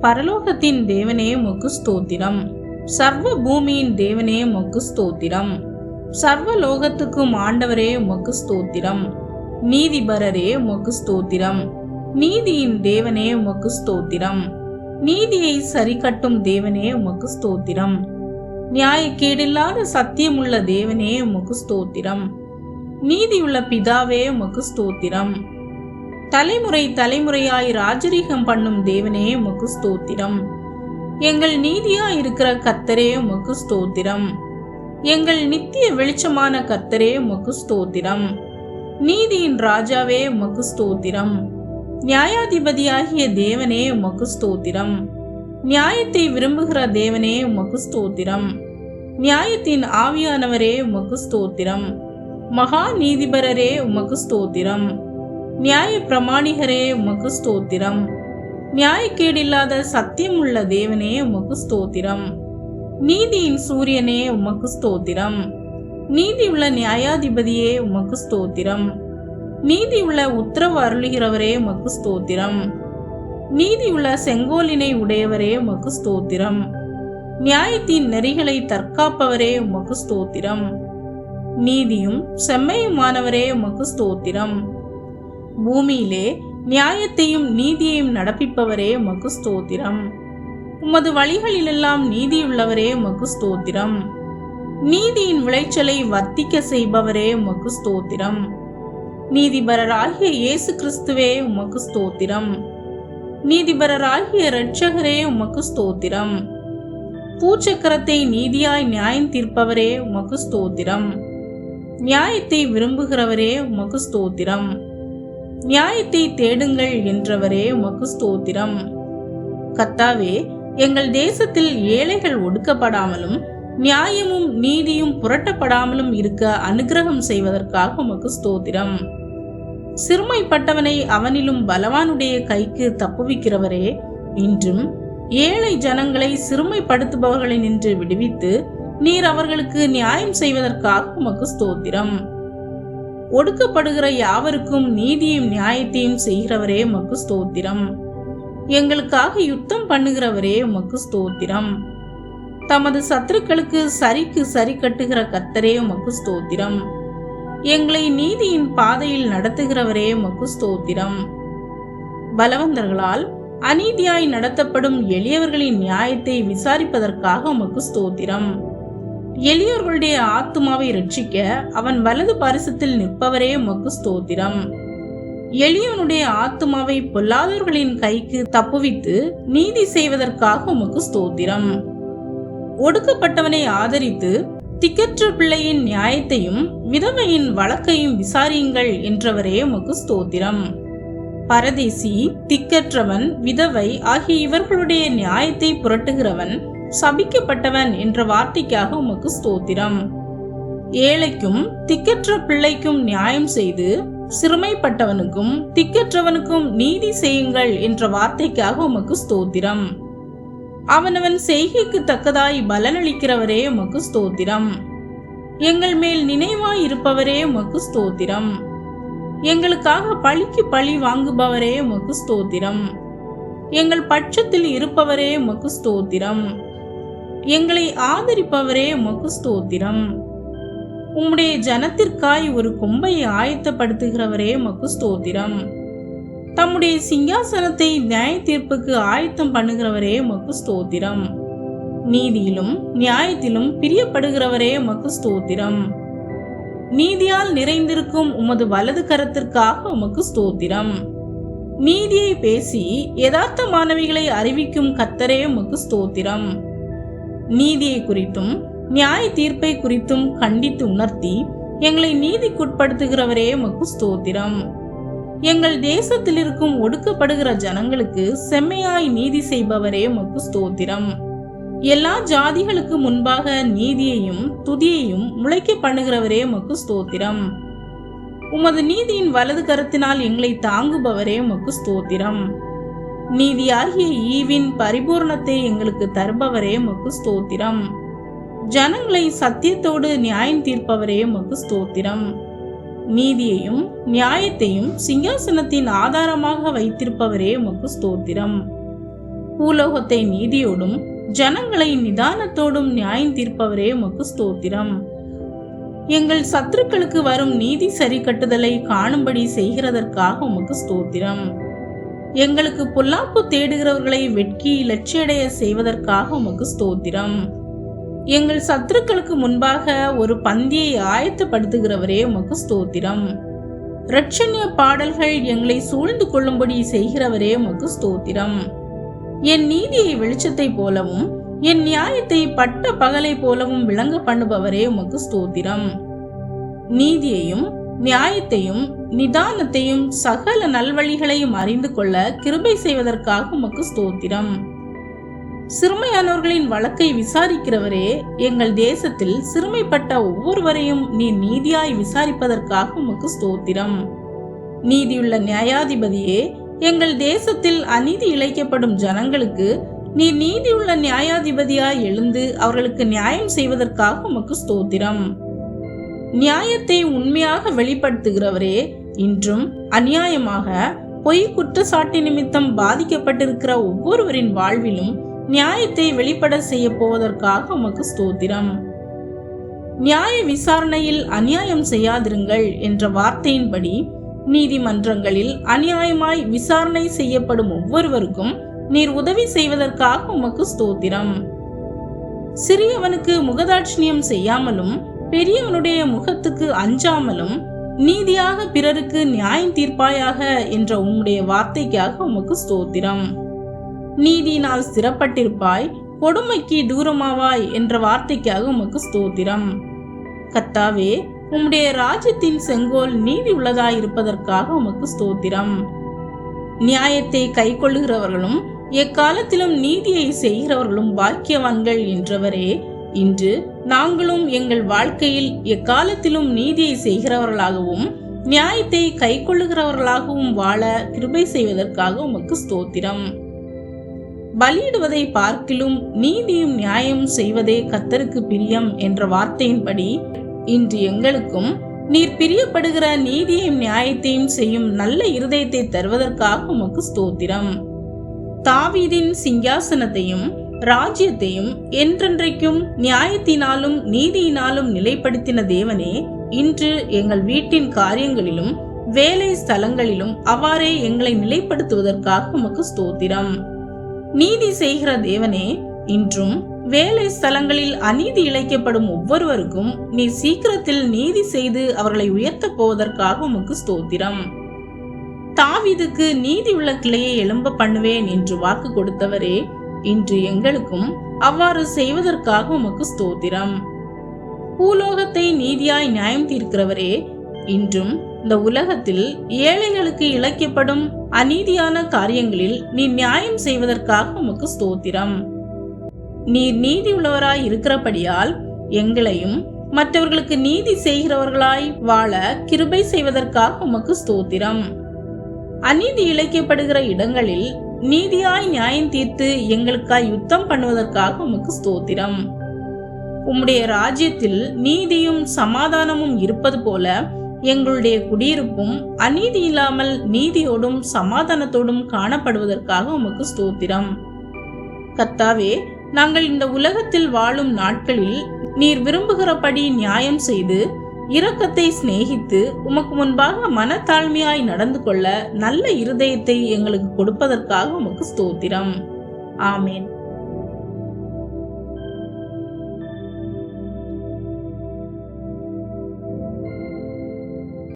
பரலோகத்தின் தேவனே உமக்கு ஸ்தோத்திரம். சர்வ பூமியின் தேவனே உமக்கு ஸ்தோத்திரம். சர்வ லோகத்துக்கும் ஆண்டவரே உமக்கு ஸ்தோத்திரம். நீதிபரரே உமக்கு ஸ்தோத்திரம். நீதியின் தேவனே உமக்கு ஸ்தோத்திரம். நீதியை சரிகட்டும் தேவனே உமக்கு ஸ்தோத்திரம். நியாயக்கேடில்லாத சத்தியமுள்ள தேவனே உமக்கு ஸ்தோத்திரம். நீதியுள்ள பிதாவே உமக்கு ஸ்தோத்திரம். தலைமுறை தலைமுறையாய் ராஜரீகம் பண்ணும் தேவனே உமக்கு ஸ்தோத்திரம். எங்கள் நீதியாய் இருக்கிற கர்த்தரே உமக்கு ஸ்தோத்திரம். எங்கள் நித்திய வெளிச்சமான கர்த்தரே உமக்கு ஸ்தோத்திரம். நீதியின் ராஜாவே உமக்கு ஸ்தோத்திரம். நியாயாதிபதியாகிய தேவனே உமக்கு ஸ்தோத்திரம். நியாயத்தை விரும்புகிற தேவனே உமக்கு ஸ்தோத்திரம். நியாயத்தின் ஆவியானவரே உமக்கு ஸ்தோத்திரம். மகா நீதிபரரே உமக்கு ஸ்தோத்திரம். நியாய பிரமாணிகரே உமக்கு ஸ்தோத்திரம். நியாயக்கேடில்லாத சத்தியமுள்ள தேவனே உமக்கு ஸ்தோத்திரம். நீதியின் சூரியனே உமக்கு ஸ்தோத்திரம். நீதியுள்ள நியாயாதிபதியே உமக்கு ஸ்தோத்திரம். நீதியுள்ள உத்தரவு அருளுகிறவரே உமக்கு ஸ்தோத்திரம். நீதியுள்ள செங்கோலினை உடையவரே உமக்கு ஸ்தோத்திரம். நியாயத்தின் நெறிகளை தற்காப்பவரே உமக்கு ஸ்தோத்திரம். நீதியும் செம்மையுமானவரே உமக்கு ஸ்தோத்திரம். பூமியிலே நியாயத்தையும் நீதியையும் நடப்பிப்பவரே உமக்கு ஸ்தோத்திரம். உமது வழிகளிலெல்லாம் நீதியுள்ளவரே உமக்கு ஸ்தோத்திரம். நீதியின் விளைச்சலை வர்த்திக்க செய்பவரே உமக்கு ஸ்தோத்திரம். நீதிபரராகிய இயேசு கிறிஸ்துவே உமக்கு ஸ்தோத்திரம். நீதிபரராகிய இரட்சகரே உமக்கு ஸ்தோத்திரம். பூச்சக்கரத்தை நீதியாய் நியாயம் தீர்ப்பவரே உமக்கு ஸ்தோத்திரம். நியாயத்தை விரும்புகிறவரே உமக்கு ஸ்தோத்திரம். நியாயத்தை தேடுங்கள் என்றவரே உமக்கு ஸ்தோத்திரம். கர்த்தாவே, எங்கள் தேசத்தில் ஏழைகள் ஒடுக்கப்படாமலும் நியாயமும் நீதியும் புரட்டப்படாமலும் இருக்க அனுக்கிரகம் செய்வதற்காக உமக்கு ஸ்தோத்திரம். சிறுமைப்பட்டவனை அவனிலும் பலவானுடைய கைக்கு தப்புவிக்கிறவரே, இன்றும் ஏழை ஜனங்களை சிறுமைப்படுத்துபவர்களை நின்று விடுவித்து நீர் அவர்களுக்கு நியாயம் செய்வதற்காக உமக்கு ஸ்தோத்திரம். ஒடுக்கப்படுகிற யாவருக்கும் நீதியும் நியாயத்தையும் செய்கிறவரே உமக்கு ஸ்தோத்திரம். எங்களுக்காக யுத்தம் பண்ணுகிறவரே உமக்கு ஸ்தோத்திரம். தமது சத்துருக்களுக்கு சரிக்கு சரி கட்டுகிற கர்த்தரே உமக்கு ஸ்தோத்திரம். எங்களை நீதியின் பாதையில் நடத்துகிறவரே உமக்கு ஸ்தோத்திரம். பலவந்தர்களால் அநீதியாய் நடத்தப்படும் எளியவர்களின் நியாயத்தை விசாரிப்பதற்காக உமக்கு ஸ்தோத்திரம். எளியோர்களுடைய ஆத்துமாவை ரட்சிக்க அவன் வலது பாரிசத்தில் நிற்பவரே உமக்கு ஸ்தோத்திரம். எளியவனுடைய ஆத்துமாவை பொல்லாதவர்களின் கைக்கு தப்புவித்து நீதி செய்வதற்காக உமக்கு ஸ்தோத்திரம். ஒடுக்கப்பட்டவனை ஆதரித்து திக்கற்ற பிள்ளையின் நியாயத்தையும் விதவையின் வழக்கையும் விசாரியுங்கள் என்றவரே உமக்கு ஸ்தோத்திரம். பரதேசி, திக்கற்றவன், விதவை ஆகிய இவர்களுடைய நியாயத்தை புரட்டுகிறவன் சபிக்கப்பட்டவன் என்ற வார்த்தைக்காக உமக்கு ஸ்தோத்திரம். ஏழைக்கும் திக்கற்ற பிள்ளைக்கும் நியாயம் செய்து சிறுமைப்பட்டவனுக்கும் திக்கற்றவனுக்கும் நீதி செய்யுங்கள் என்ற வார்த்தைக்காக உமக்கு ஸ்தோத்திரம். அவனவன் செய்கைக்கு தக்கதாய் பலனளிக்கிறவரே உமக்கு ஸ்தோத்திரம். எங்கள் மேல் நினைவாய் இருப்பவரே உமக்கு ஸ்தோத்திரம். எங்களுக்காக பழிக்கு பழி வாங்குபவரே உமக்கு ஸ்தோத்திரம். எங்கள் பட்சத்தில் இருப்பவரே உமக்கு ஸ்தோத்திரம். எங்களை ஆதரிப்பவரே உமக்கு ஸ்தோத்திரம். உம்முடைய ஜனத்திற்காய் ஒரு கொம்பை ஆயத்தப்படுத்துகிறவரே உமக்கு ஸ்தோத்திரம். தம்முடைய சிங்காசனத்தை நியாய தீர்ப்புக்கு ஆயத்தம் பண்ணுகிறவரே உமக்கு ஸ்தோத்திரம். நீதியிலும் நியாயத்திலும் பிரியப்படுகிறவரே உமக்கு ஸ்தோத்திரம். நீதியால் நிறைந்திருக்கும் உமது வலது கரத்திற்காக உமக்கு ஸ்தோத்திரம். நீதியை பேசி யதார்த்தமானவைகளை அறிவிக்கும் கர்த்தரே உமக்கு ஸ்தோத்திரம். நீதியை குறித்தும் நியாய தீர்ப்பை குறித்தும் கண்டித்து உணர்த்தி எங்களை நீதிக்குட்படுத்துகிறவரே உமக்கு ஸ்தோத்திரம். எங்கள் தேசத்தில் இருக்கும் ஒடுக்கப்படுகிற ஜனங்களுக்கு செம்மையாய் நீதி செய்பவரே உமக்கு ஸ்தோத்திரம். எல்லா ஜாதிகளுக்கு முன்பாக நீதியையும் துதியையும் முளைக்க பண்ணுகிறவரே உமக்கு ஸ்தோத்திரம். உமது நீதியின் வலது கரத்தினால் எங்களை தாங்குபவரே உமக்கு ஸ்தோத்திரம். நீதியாகிய ஈவின் பரிபூர்ணத்தை எங்களுக்கு தருபவரே உமக்கு ஸ்தோத்திரம். ஜனங்களை சத்தியத்தோடு நியாயம் தீர்ப்பவரே உமக்கு ஸ்தோத்திரம். நீதியையும் நியாயத்தையும் சிங்காசனத்தின் ஆதாரமாக வைத்திருப்பவரே உமக்கு ஸ்தோத்திரம். பூலோகத்தை நீதியோடும் ஜனங்களை நிதானத்தோடும் நியாயம் தீர்ப்பவரே உமக்கு ஸ்தோத்திரம். எங்கள் சத்துருக்களுக்கு வரும் நீதி சரி கட்டுதலை காணும்படி செய்கிறதற்காக உமக்கு ஸ்தோத்திரம். எங்களுக்கு பொல்லாப்பு தேடுகிறவர்களை வெட்கி லட்சியடைய செய்வதற்காக உமக்கு ஸ்தோத்திரம். எங்கள் சத்துருக்களுக்கு முன்பாக ஒரு பந்தியை ஆயத்தப்படுத்துகிறவரே உமக்கு ஸ்தோத்திரம். இரட்சண்ய பாடல்கள் எங்களை சூழ்ந்து கொள்ளும்படி செய்கிறவரே உமக்கு ஸ்தோத்திரம். என் நீதியை வெளிச்சத்தை போலவும் என் நியாயத்தை பட்ட பகலை போலவும் விளங்க பண்ணுபவரே உமக்கு ஸ்தோத்திரம். நீதியையும் நியாயத்தையும் நிதானத்தையும் சகல நல்வழிகளையும் அறிந்து கொள்ள கிருபை செய்வதற்காக உமக்கு ஸ்தோத்திரம். சிறுமையானவர்களின் வழக்கை விசாரிக்கிறவரே, எங்கள் தேசத்தில் சிறுமைப்பட்ட ஒவ்வொருவரையும் நீர் நீதியாய் விசாரிப்பதற்காக உமக்கு ஸ்தோத்திரம். நீதியுள்ள நியாயாதிபதியே, எங்கள் தேசத்தில் அநீதி இழைக்கப்படும் ஜனங்களுக்கு நீர் நீதியுள்ள நியாயாதிபதியாய் எழுந்து அவர்களுக்கு நியாயம் செய்வதற்காக உமக்கு ஸ்தோத்திரம். நியாயத்தை உண்மையாக வெளிப்படுத்துகிறவரே, இன்றும் அநியாயமாக பொய் குற்றச்சாட்டு நிமித்தம் பாதிக்கப்பட்டிருக்கிற ஒவ்வொருவரின் வாழ்விலும் நியாயத்தை வெளிப்பட செய்ய போவதற்காக உமக்கு ஸ்தோத்திரம். நியாய விசாரணையில் அநியாயம் செய்யாதிருங்கள் என்ற வார்த்தையின்படி நீதிமன்றங்களில் அநியாயமாய் விசாரணை செய்யப்படும் ஒவ்வொருவருக்கும் நீர் உதவி செய்வதற்காக உமக்கு ஸ்தோத்திரம். சிறியவனுக்கு முகதாட்சிணியம் செய்யாமலும் பெரியவனுடைய முகத்துக்கு அஞ்சாமலும் நீதியாக பிறருக்கு நியாயம் தீர்ப்பாயாக என்ற உம்முடைய வார்த்தைக்காக உமக்கு ஸ்தோத்திரம். நீதியினால் ஸ்திரப்பட்டிருப்பாய், கொடுமைக்கு தூரமாவாய் என்ற வார்த்தைக்காக உமக்கு ஸ்தோத்திரம். கர்த்தாவே, உம்முடைய ராஜ்யத்தின் செங்கோல் நீதி உள்ளதாய் இருப்பதற்காக உமக்கு ஸ்தோத்திரம். நியாயத்தை கை கொள்ளுகிறவர்களும் எக்காலத்திலும் நீதியை செய்கிறவர்களும் பாக்கியவான்கள் என்றவரே, இன்று நாங்களும் எங்கள் வாழ்க்கையில் எக்காலத்திலும் நீதியை செய்கிறவர்களாகவும் நியாயத்தை கை கொள்ளுகிறவர்களாகவும் வாழ கிருபை செய்வதற்காக உமக்கு ஸ்தோத்திரம். பலியிடுவதை பார்க்கிலும் நீதியும் நியாயம் செய்வதே கர்த்தருக்கு பிரியம் என்ற வார்த்தையின்படி இன்று எங்களுக்கும் நீர் பிரியப்படுகிற நீதியையும் நியாயத்தையும் செய்யும் நல்ல இருதயத்தை தருவதற்காக உமக்கு ஸ்தோத்திரம். தாவீதின் சிங்காசனத்தையும் ராஜ்யத்தையும் என்றென்றைக்கும் நியாயத்தினாலும் நீதியினாலும் நிலைப்படுத்தின தேவனே, இன்று எங்கள் வீட்டின் காரியங்களிலும் வேலை ஸ்தலங்களிலும் அவ்வாறே எங்களை நிலைப்படுத்துவதற்காக உமக்கு ஸ்தோத்திரம். நீதி செய்கிற தேவனே, இன்றும் வேலை ஸ்தலங்களில் அநீதி இழைக்கப்படும் ஒவ்வொருவருக்கும் நீர் சீக்கிரத்தில் நீதி செய்து அவர்களை உயர்த்த போவதற்காக உமக்கு ஸ்தோத்திரம். தாவீதுக்கு நீதி உள்ள கிளையை எழும்ப பண்ணுவேன் என்று வாக்கு கொடுத்தவரே, இன்று எங்களுக்கும் அவ்வாறு செய்வதற்காக உமக்கு ஸ்தோத்திரம். பூலோகத்தை நீதியாய் நியாயம் தீர்க்கிறவரே, இன்றும் இந்த உலகத்தில் ஏழைகளுக்கு இழைக்கப்படும் அநீதியான காரியங்களில் நீர் நியாயம் செய்வதற்காக உமக்கு ஸ்தோத்திரம். நீர் நீதி உள்ளவராய் இருக்கிறபடியால் எங்களையும் மற்றவர்களுக்கு நீதி செய்கிறவர்களாய் வாழ கிருபை செய்வதற்காக உமக்கு ஸ்தோத்திரம். அநீதி இழைக்கப்படுகிற இடங்களில் நீதியாய் நியாயம் தீர்த்து எங்களுக்காய் யுத்தம் பண்ணுவதற்காக உமக்கு ஸ்தோத்திரம். உம்முடைய ராஜ்யத்தில் நீதியும் சமாதானமும் இருப்பது போல எங்களுடைய குடியிருப்பும் அநீதி இல்லாமல் நீதியோடும் சமாதானத்தோடும் காணப்படுவதற்காக உமக்கு ஸ்தோத்திரம். கர்த்தாவே, நாங்கள் இந்த உலகத்தில் வாழும் நாட்களில் நீர் விரும்புகிறபடி நியாயம் செய்து இரக்கத்தை சிநேகித்து உமக்கு முன்பாக மனத்தாழ்மையாய் நடந்து கொள்ள நல்ல இருதயத்தை எங்களுக்கு கொடுப்பதற்காக உமக்கு ஸ்தோத்திரம். ஆமேன்.